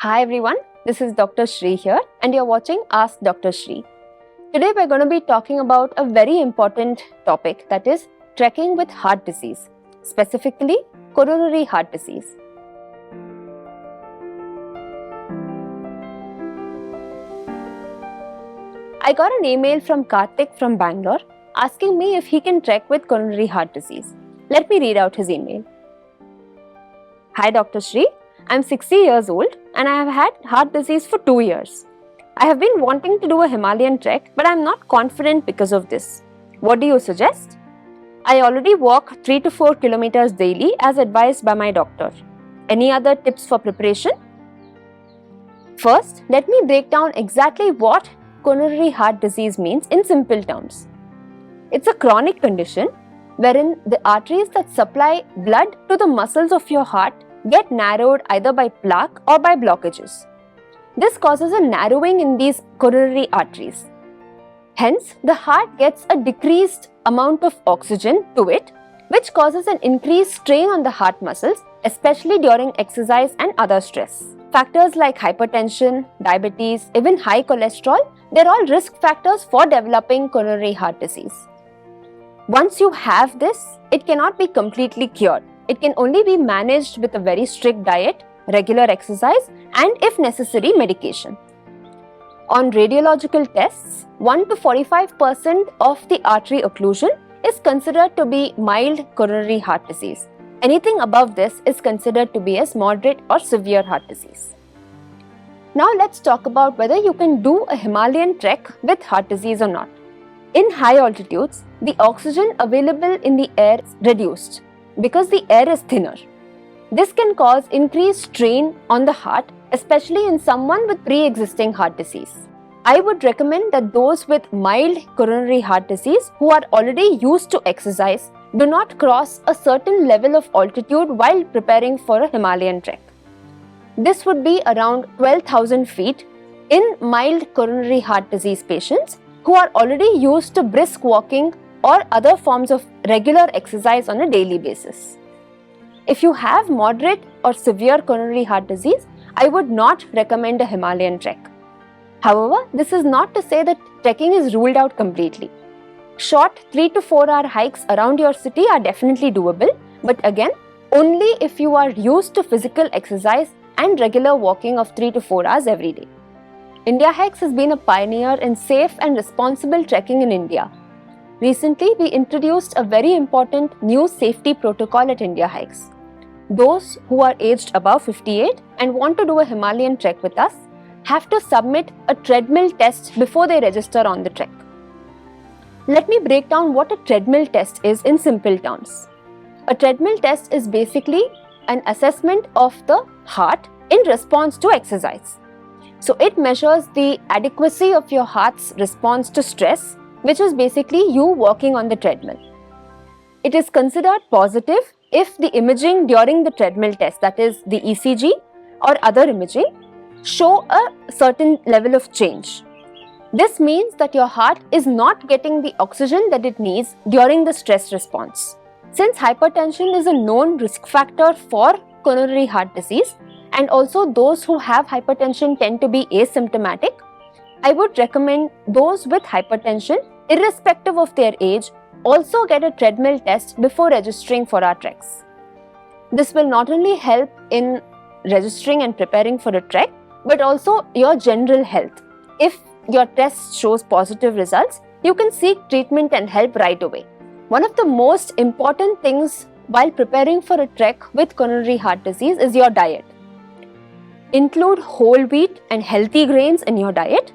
Hi everyone, this is Dr. Shri here and you're watching Ask Dr. Shri. Today we're going to be talking about a very important topic, that is trekking with heart disease, specifically coronary heart disease. I got an email from Karthik from Bangalore asking me if he can trek with coronary heart disease. Let me read out his email. Hi Dr. Shri, I'm 60 years old and I have had heart disease for 2 years. I have been wanting to do a Himalayan trek, but I'm not confident because of this. What do you suggest? I already walk 3 to 4 kilometers daily as advised by my doctor. Any other tips for preparation? First, let me break down exactly what coronary heart disease means in simple terms. It's a chronic condition wherein the arteries that supply blood to the muscles of your heart get narrowed either by plaque or by blockages. This causes a narrowing in these coronary arteries. Hence, the heart gets a decreased amount of oxygen to it, which causes an increased strain on the heart muscles, especially during exercise and other stress. Factors like hypertension, diabetes, even high cholesterol, they're all risk factors for developing coronary heart disease. Once you have this, it cannot be completely cured. It can only be managed with a very strict diet, regular exercise, and if necessary, medication. On radiological tests, 1 to 45% of the artery occlusion is considered to be mild coronary heart disease. Anything above this is considered to be as moderate or severe heart disease. Now let's talk about whether you can do a Himalayan trek with heart disease or not. In high altitudes, the oxygen available in the air is reduced because the air is thinner. This can cause increased strain on the heart, especially in someone with pre-existing heart disease. I would recommend that those with mild coronary heart disease who are already used to exercise do not cross a certain level of altitude while preparing for a Himalayan trek. This would be around 12,000 feet in mild coronary heart disease patients who are already used to brisk walking or other forms of regular exercise on a daily basis. If you have moderate or severe coronary heart disease, I would not recommend a Himalayan trek. However, this is not to say that trekking is ruled out completely. Short 3 to 4 hour hikes around your city are definitely doable, but again, only if you are used to physical exercise and regular walking of 3 to 4 hours every day. India Hikes has been a pioneer in safe and responsible trekking in India. Recently, we introduced a very important new safety protocol at India Hikes. Those who are aged above 58 and want to do a Himalayan trek with us have to submit a treadmill test before they register on the trek. Let me break down what a treadmill test is in simple terms. A treadmill test is basically an assessment of the heart in response to exercise. So it measures the adequacy of your heart's response to stress, which is basically you walking on the treadmill. It is considered positive if the imaging during the treadmill test, that is the ECG or other imaging, show a certain level of change. This means that your heart is not getting the oxygen that it needs during the stress response. Since hypertension is a known risk factor for coronary heart disease, and also those who have hypertension tend to be asymptomatic, I would recommend those with hypertension, irrespective of their age, also get a treadmill test before registering for our treks. This will not only help in registering and preparing for a trek, but also your general health. If your test shows positive results, you can seek treatment and help right away. One of the most important things while preparing for a trek with coronary heart disease is your diet. Include whole wheat and healthy grains in your diet,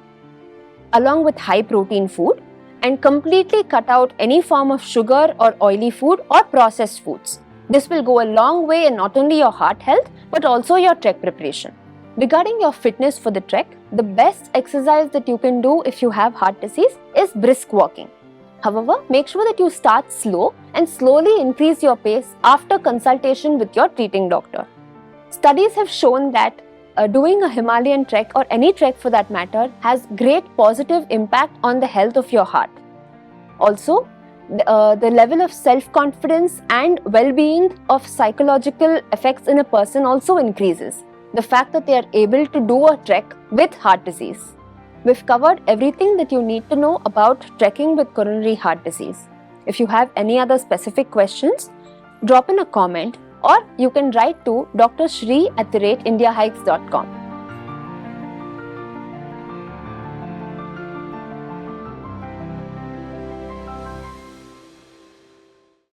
along with high protein food, and completely cut out any form of sugar or oily food or processed foods. This will go a long way in not only your heart health but also your trek preparation. Regarding your fitness for the trek, the best exercise that you can do if you have heart disease is brisk walking. However, make sure that you start slow and slowly increase your pace after consultation with your treating doctor. Studies have shown that doing a Himalayan trek or any trek for that matter has great positive impact on the health of your heart. Also, the level of self-confidence and well-being of psychological effects in a person also increases. the fact that they are able to do a trek with heart disease. We've covered everything that you need to know about trekking with coronary heart disease. If you have any other specific questions, drop in a comment or you can write to drshri@indiahikes.com.